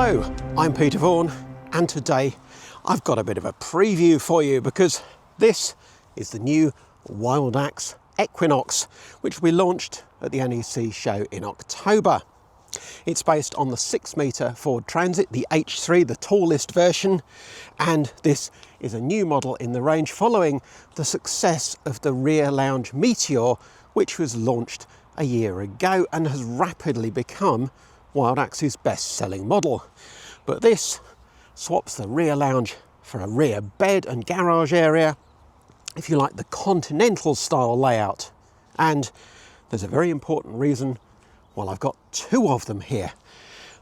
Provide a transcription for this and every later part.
Hello, I'm Peter Vaughan, and today I've got a bit of a preview for you because this is the new WildAx Equinox, which we launched at the NEC show in October. It's based on the 6-metre Ford Transit, the H3, the tallest version, and this is a new model in the range following the success of the rear lounge Meteor, which was launched a year ago and has rapidly become WildAx's best-selling model. But this swaps the rear lounge for a rear bed and garage area, if you like, the continental-style layout. And there's a very important reason. Well, I've got two of them here.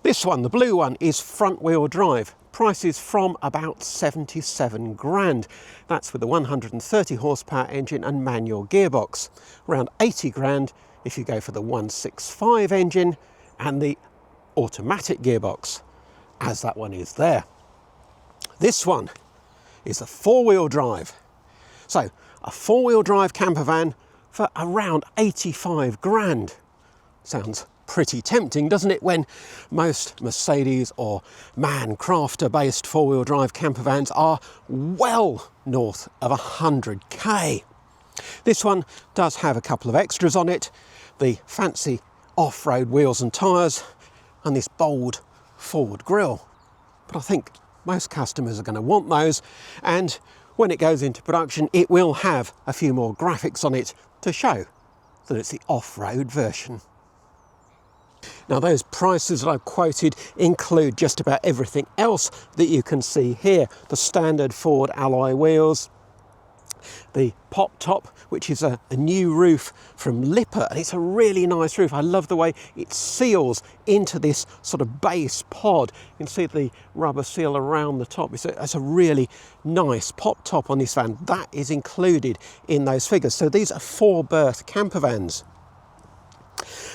This one, the blue one, is front-wheel drive. Price is from about 77 grand. That's with a 130 horsepower engine and manual gearbox. Around 80 grand if you go for the 165 engine and the automatic gearbox, as that one is there. This one is a four-wheel drive. So a four-wheel drive camper van for around 85 grand. Sounds pretty tempting, doesn't it, when most Mercedes or MAN Crafter based four-wheel drive camper vans are well north of 100k. This one does have a couple of extras on it, the fancy off-road wheels and tyres and this bold forward grille. But I think most customers are going to want those, and when it goes into production it will have a few more graphics on it to show that it's the off-road version. Now those prices that I've quoted include just about everything else that you can see here. The standard Ford alloy wheels, the pop top, which is a new roof from Lippert, and it's a really nice roof. I love the way it seals into this sort of base pod. You can see the rubber seal around the top. It's a really nice pop top on this van. That is included in those figures. So these are four-berth camper vans.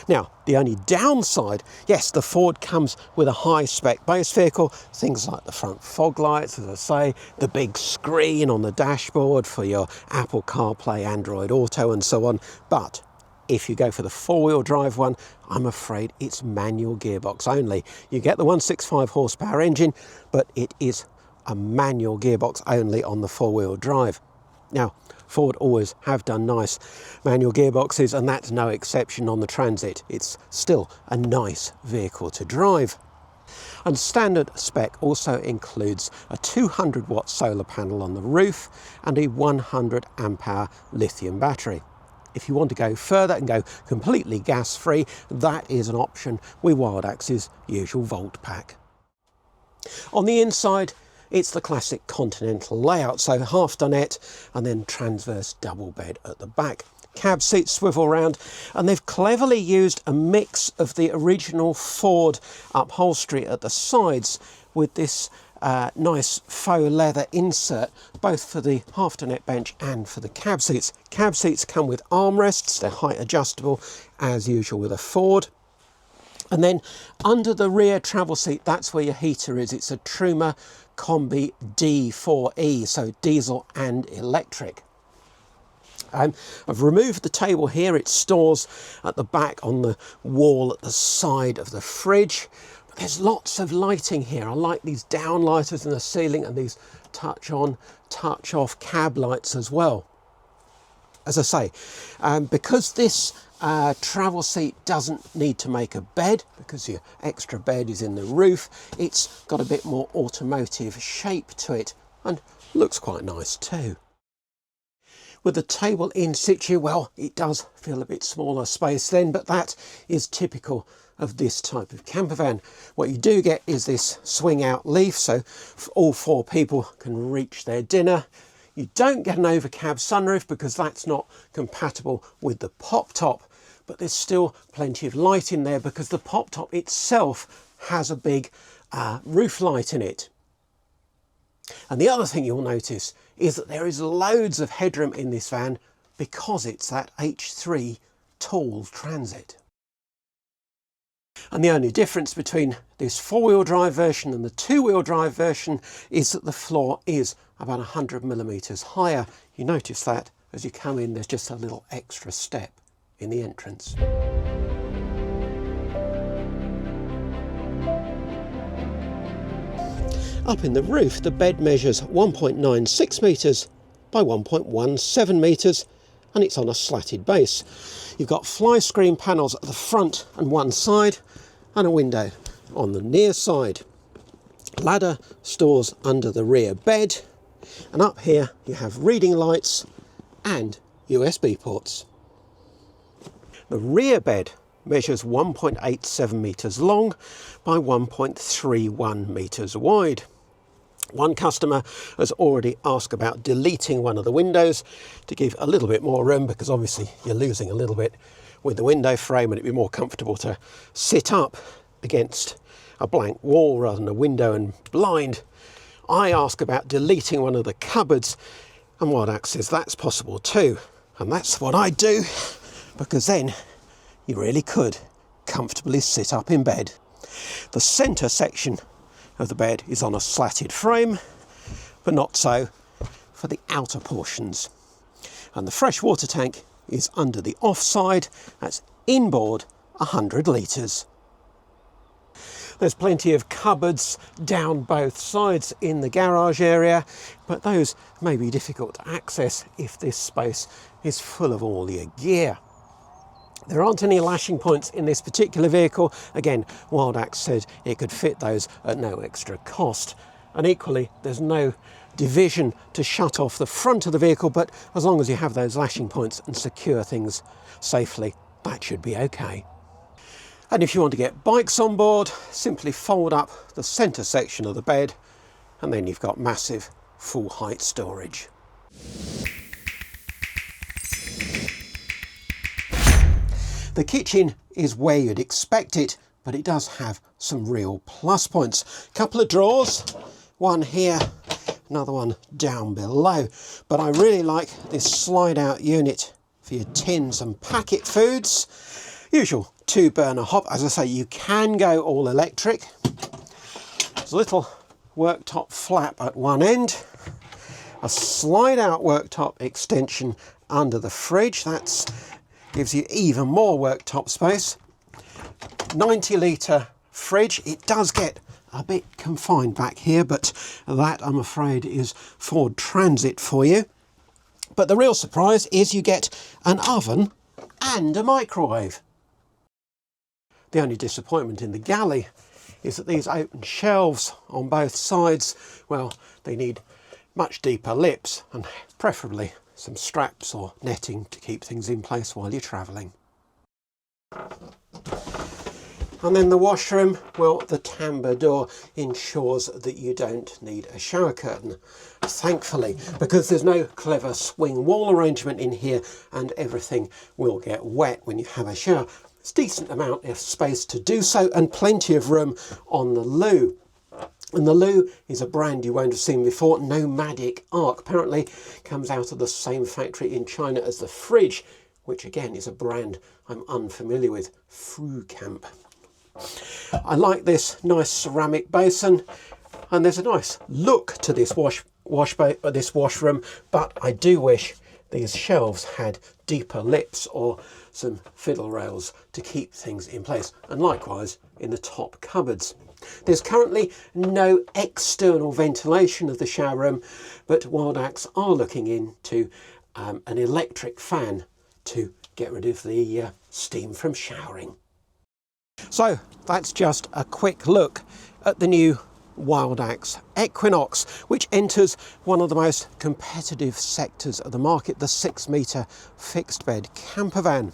Now, the only downside, yes, the Ford comes with a high-spec base vehicle, things like the front fog lights, as I say, the big screen on the dashboard for your Apple CarPlay, Android Auto and so on. But if you go for the four-wheel drive one, I'm afraid it's manual gearbox only. You get the 165 horsepower engine, but it is a manual gearbox only on the four-wheel drive. Now, Ford always have done nice manual gearboxes, and that's no exception on the Transit. It's still a nice vehicle to drive. And standard spec also includes a 200 watt solar panel on the roof and a 100 amp hour lithium battery. If you want to go further and go completely gas free, that is an option with WildAx's usual Volt pack. On the inside, it's the classic continental layout, so half dinette and then transverse double bed at the back. Cab seats swivel round, and they've cleverly used a mix of the original Ford upholstery at the sides with this nice faux leather insert, both for the half dinette bench and for the cab seats. Cab seats come with armrests, they're height adjustable as usual with a Ford. And then under the rear travel seat, that's where your heater is. It's a Truma Combi D4E, so diesel and electric. I've removed the table here. It stores at the back on the wall at the side of the fridge. But there's lots of lighting here. I like these downlighters in the ceiling and these touch on, touch off cab lights as well. As I say, because this travel seat doesn't need to make a bed, because your extra bed is in the roof, it's got a bit more automotive shape to it and looks quite nice too. With the table in situ, well, it does feel a bit smaller space then, but that is typical of this type of camper van. What you do get is this swing out leaf, so all four people can reach their dinner. You don't get an overcab sunroof because that's not compatible with the pop top, but there's still plenty of light in there because the pop top itself has a big roof light in it. And the other thing you'll notice is that there is loads of headroom in this van because it's that H3 tall Transit. And the only difference between this four-wheel drive version and the two-wheel drive version is that the floor is about 100 millimeters higher. You notice that as you come in, there's just a little extra step in the entrance. Up in the roof, the bed measures 1.96 metres by 1.17 metres, and it's on a slatted base. You've got fly screen panels at the front and one side, and a window on the near side. Ladder stores under the rear bed, and up here you have reading lights and USB ports. The rear bed measures 1.87 metres long by 1.31 metres wide. One customer has already asked about deleting one of the windows to give a little bit more room, because obviously you're losing a little bit with the window frame, and it'd be more comfortable to sit up against a blank wall rather than a window and blind. I ask about deleting one of the cupboards, and WildAx says that's possible too, and that's what I do, because then you really could comfortably sit up in bed. The centre section of the bed is on a slatted frame, but not so for the outer portions. And the fresh water tank is under the offside, that's inboard 100 litres. There's plenty of cupboards down both sides in the garage area, but those may be difficult to access if this space is full of all your gear. There aren't any lashing points in this particular vehicle. Again, WildAx said it could fit those at no extra cost. And equally, there's no division to shut off the front of the vehicle, but as long as you have those lashing points and secure things safely, that should be okay. And if you want to get bikes on board, simply fold up the centre section of the bed, and then you've got massive full height storage. The kitchen is where you'd expect it, but it does have some real plus points. A couple of drawers, one here, another one down below. But I really like this slide out unit for your tins and packet foods. Usual 2-burner hob. As I say, you can go all electric. There's a little worktop flap at one end, a slide out worktop extension under the fridge. That gives you even more worktop space. 90 litre fridge. It does get a bit confined back here, but that, I'm afraid, is Ford Transit for you. But the real surprise is you get an oven and a microwave. The only disappointment in the galley is that these open shelves on both sides, well, they need much deeper lips and preferably some straps or netting to keep things in place while you're travelling. And then the washroom, well, the tambour door ensures that you don't need a shower curtain, thankfully, because there's no clever swing wall arrangement in here and everything will get wet when you have a shower. There's a decent amount of space to do so and plenty of room on the loo. And the loo is a brand you won't have seen before, Nomadic Arc. Apparently comes out of the same factory in China as the fridge, which again is a brand I'm unfamiliar with, Camp. I like this nice ceramic basin, and there's a nice look to this washroom, but I do wish these shelves had deeper lips or some fiddle rails to keep things in place, and likewise in the top cupboards. There's currently no external ventilation of the shower room, but WildAx are looking into an electric fan to get rid of the steam from showering. So that's just a quick look at the new WildAx Equinox, which enters one of the most competitive sectors of the market, the 6-metre fixed bed campervan.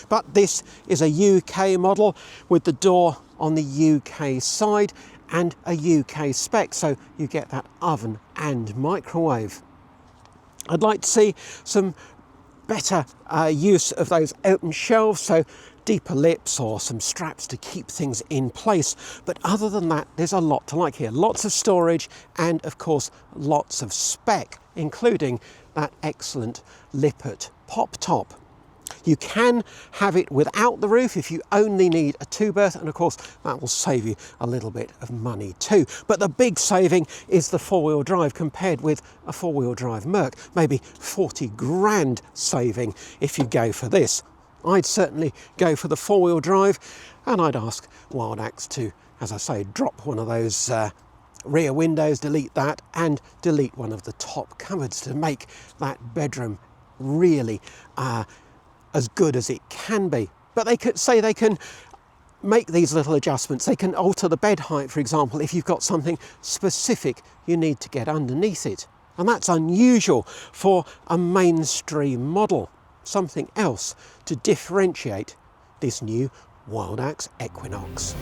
But this is a UK model with the door on the UK side and a UK spec, so you get that oven and microwave. I'd like to see some better use of those open shelves, so deeper lips or some straps to keep things in place. But other than that, there's a lot to like here. Lots of storage and, of course, lots of spec, including that excellent Lippert pop top. You can have it without the roof if you only need a 2-berth, and of course that will save you a little bit of money too. But the big saving is the 4-wheel drive compared with a 4-wheel drive Merc. Maybe 40 grand saving if you go for this. I'd certainly go for the 4-wheel drive, and I'd ask WildAx to, as I say, drop one of those rear windows, delete that, and delete one of the top cupboards to make that bedroom really as good as it can be. But they could say they can make these little adjustments. They can alter the bed height, for example, if you've got something specific you need to get underneath it. And that's unusual for a mainstream model. Something else to differentiate this new WildAx Equinox.